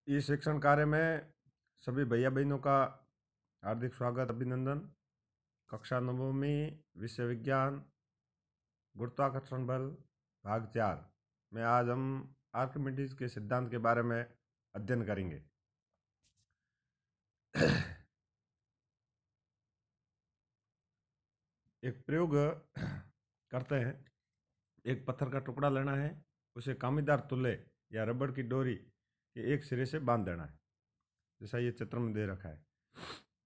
इस शिक्षण कार्य में सभी भैया बहनों का हार्दिक स्वागत अभिनंदन। कक्षा नवमी विषय विज्ञान गुरुत्वाकर्षण बल भाग 4 में आज हम आर्किमिडीज के सिद्धांत के बारे में अध्ययन करेंगे। एक प्रयोग करते हैं। एक पत्थर का टुकड़ा लेना है, उसे कामीदार तुले या रबड़ की डोरी के एक सिरे से बांध देना है, जैसा ये चित्र में दे रखा है।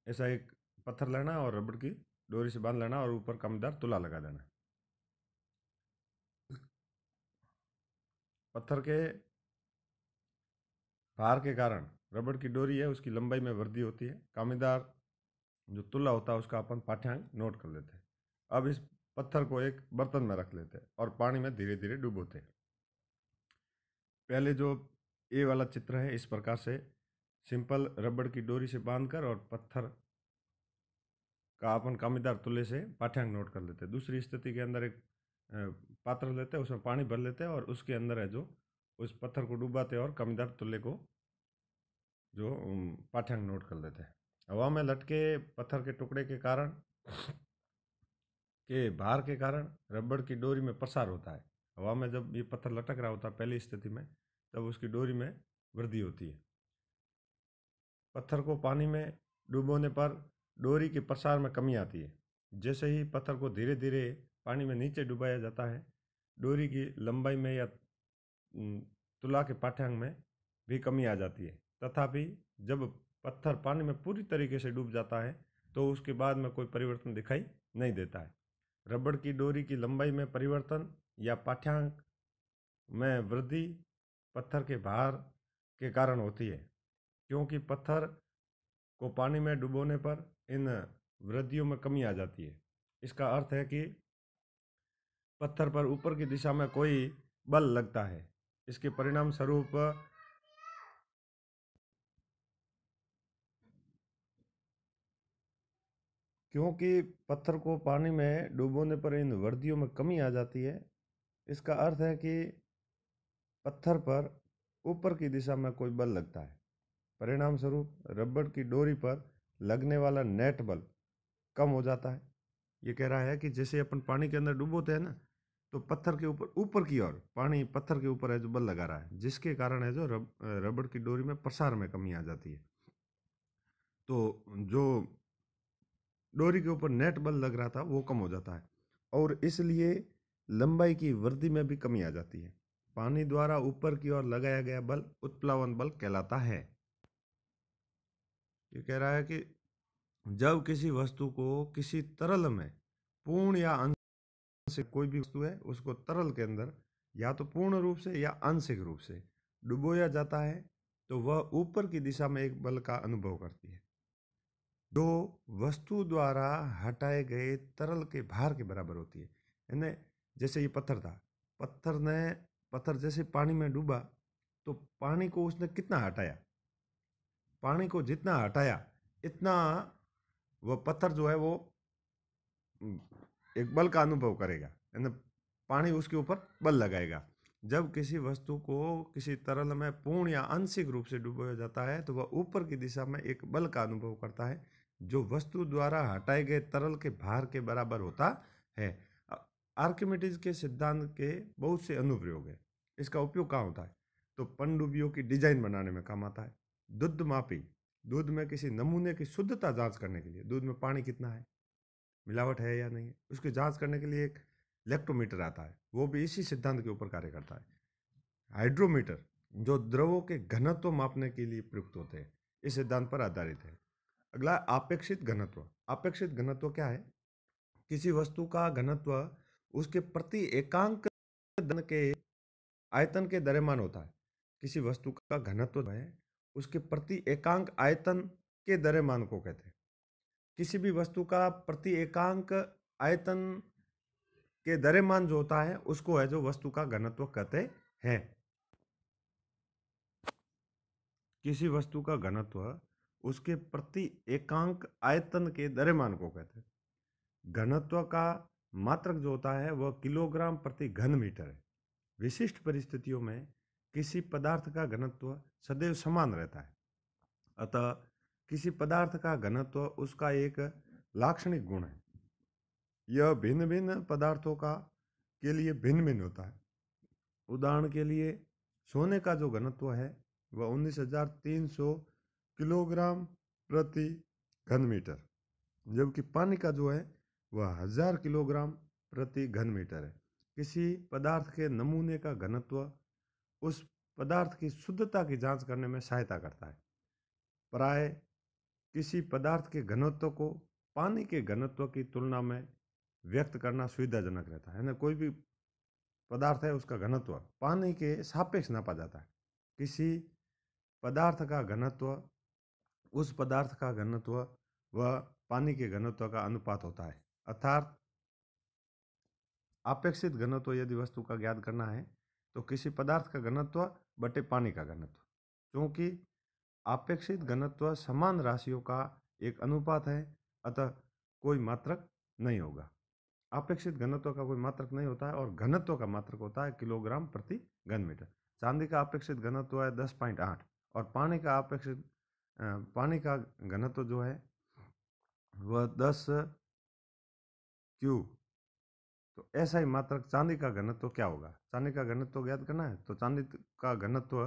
ऐसा एक पत्थर लेना और रबड़ की डोरी से बांध लेना और ऊपर कामीदार तुला लगा देना। पत्थर के भार के कारण रबड़ की डोरी है उसकी लंबाई में वृद्धि होती है। कामीदार जो तुला होता है उसका अपन पाठ्यांक नोट कर लेते हैं। अब इस पत्थर को एक बर्तन में रख लेते हैं और पानी में धीरे धीरे डुबोते हैं। पहले जो ए वाला चित्र है, इस प्रकार से सिंपल रबड़ की डोरी से बांधकर और पत्थर का अपन कामीदार तुले से पाठ्यांक नोट कर लेते हैं। दूसरी स्थिति के अंदर एक पात्र लेते हैं, उसमें पानी भर लेते हैं और उसके अंदर है जो उस पत्थर को डुबाते हैं और कामीदार तुले को जो पाठ्यांक नोट कर लेते हैं। हवा में लटके पत्थर के टुकड़े के कारण के भार के कारण रबड़ की डोरी में प्रसार होता है। हवा में जब ये पत्थर लटक रहा होता है पहली स्थिति में, तब उसकी डोरी में वृद्धि होती है। पत्थर को पानी में डुबोने पर डोरी के प्रसार में कमी आती है। जैसे ही पत्थर को धीरे धीरे पानी में नीचे डुबाया जाता है, डोरी की लंबाई में या तुला के पाठ्यांक में भी कमी आ जाती है। तथापि जब पत्थर पानी में पूरी तरीके से डूब जाता है तो उसके बाद में कोई परिवर्तन दिखाई नहीं देता है। रबड़ की डोरी की लंबाई में परिवर्तन या पाठ्यांक में वृद्धि पत्थर के भार के कारण होती है, क्योंकि पत्थर को पानी में डुबोने पर इन वृद्धियों में कमी आ जाती है। इसका अर्थ है कि पत्थर पर ऊपर की दिशा में कोई बल लगता है। इसके परिणाम स्वरूप क्योंकि पत्थर को पानी में डुबोने पर इन वृद्धियों में कमी आ जाती है, इसका अर्थ है कि पत्थर पर ऊपर की दिशा में कोई बल लगता है। परिणाम स्वरूप रबड़ की डोरी पर लगने वाला नेट बल कम हो जाता है। ये कह रहा है कि जैसे अपन पानी के अंदर डुबोते हैं ना, तो पत्थर के ऊपर की ओर पानी पत्थर के ऊपर है जो बल लगा रहा है, जिसके कारण है जो रबड़ की डोरी में प्रसार में कमी आ जाती है। तो जो डोरी के ऊपर नेट बल लग रहा था वो कम हो जाता है और इसलिए लंबाई की वृद्धि में भी कमी आ जाती है। पानी द्वारा ऊपर की ओर लगाया गया बल उत्प्लावन बल कहलाता है। ये कह रहा है कि जब किसी वस्तु को किसी तरल में पूर्ण या अंश से, कोई भी वस्तु है उसको तरल के अंदर या तो पूर्ण रूप से या आंशिक रूप से डुबोया जाता है, तो वह ऊपर की दिशा में एक बल का अनुभव करती है जो वस्तु द्वारा हटाए गए तरल के भार के बराबर होती है। यानी जैसे ये पत्थर था, पत्थर जैसे पानी में डूबा तो पानी को उसने कितना हटाया, पानी को जितना हटाया इतना वह पत्थर जो है वो एक बल का अनुभव करेगा, यानी पानी उसके ऊपर बल लगाएगा। जब किसी वस्तु को किसी तरल में पूर्ण या आंशिक रूप से डुबोया जाता है तो वह ऊपर की दिशा में एक बल का अनुभव करता है जो वस्तु द्वारा हटाए गए तरल के भार के बराबर होता है। आर्किमिडीज के सिद्धांत के बहुत से अनुप्रयोग है। इसका उपयोग कहाँ होता है? तो पनडुब्बियों की डिजाइन बनाने में काम आता है। दूध मापी, दूध में किसी नमूने की शुद्धता जांच करने के लिए, दूध में पानी कितना है, मिलावट है या नहीं है, उसकी जांच करने के लिए एक लैक्टोमीटर आता है, वो भी इसी सिद्धांत के ऊपर कार्य करता है। हाइड्रोमीटर जो द्रवों के घनत्व मापने के लिए प्रयुक्त होते हैं, इस सिद्धांत पर आधारित है। अगला अपेक्षित घनत्व। अपेक्षित घनत्व क्या है? किसी वस्तु का घनत्व उसके प्रति एकांक के आयतन के द्रव्यमान होता है। किसी वस्तु का घनत्व है उसके प्रति एकांक आयतन के द्रव्यमान को कहते हैं। किसी भी वस्तु का प्रति एकांक आयतन के द्रव्यमान जो होता है उसको है जो वस्तु का घनत्व कहते हैं। किसी वस्तु का घनत्व उसके प्रति एकांक आयतन के द्रव्यमान को कहते हैं। घनत्व का मात्रक जो होता है वह किलोग्राम प्रति घन मीटर है। विशिष्ट परिस्थितियों में किसी पदार्थ का घनत्व सदैव समान रहता है, अतः किसी पदार्थ का घनत्व उसका एक लाक्षणिक गुण है। यह भिन्न भिन्न पदार्थों का के लिए भिन्न भिन्न होता है। उदाहरण के लिए सोने का जो घनत्व है वह 19,300 किलोग्राम प्रति घन मीटर, जबकि पानी का जो है वह 1000 किलोग्राम प्रति घन मीटर है। किसी पदार्थ के नमूने का घनत्व उस पदार्थ की शुद्धता की जांच करने में सहायता करता है। प्राय किसी पदार्थ के घनत्व को पानी के घनत्व की तुलना में व्यक्त करना सुविधाजनक रहता है। ना कोई भी पदार्थ है उसका घनत्व पानी के सापेक्ष नापा जाता है। किसी पदार्थ का घनत्व उस पदार्थ का घनत्व वह पानी के घनत्व का अनुपात होता है। अर्थात अपेक्षित घनत्व यदि वस्तु का ज्ञात करना है तो किसी पदार्थ का घनत्व बटे पानी का घनत्व, क्योंकि अपेक्षित घनत्व समान राशियों का एक अनुपात है, अतः कोई मात्रक नहीं होगा। अपेक्षित घनत्व का कोई मात्रक नहीं होता है और घनत्व का मात्रक होता है किलोग्राम प्रति घन मीटर। चांदी का अपेक्षित घनत्व है 10.8 और पानी का घनत्व जो है वह 10 क्यू। तो ऐसा ही मात्रक चांदी का घनत्व क्या होगा? चांदी का घनत्व ज्ञात करना है तो चांदी का घनत्व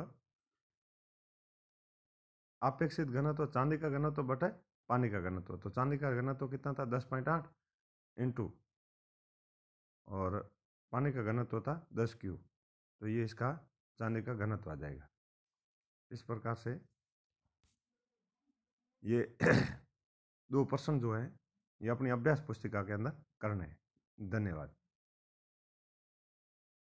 अपेक्षित घनत्व चांदी का घनत्व बटे पानी का घनत्व। तो चांदी का घनत्व कितना था? 10.8 इंटू और पानी का घनत्व था 10 क्यू। तो ये इसका चांदी का घनत्व आ जाएगा। इस प्रकार से ये 2 प्रश्न जो है ये अपनी अभ्यास पुस्तिका के अंदर करने हैं। धन्यवाद।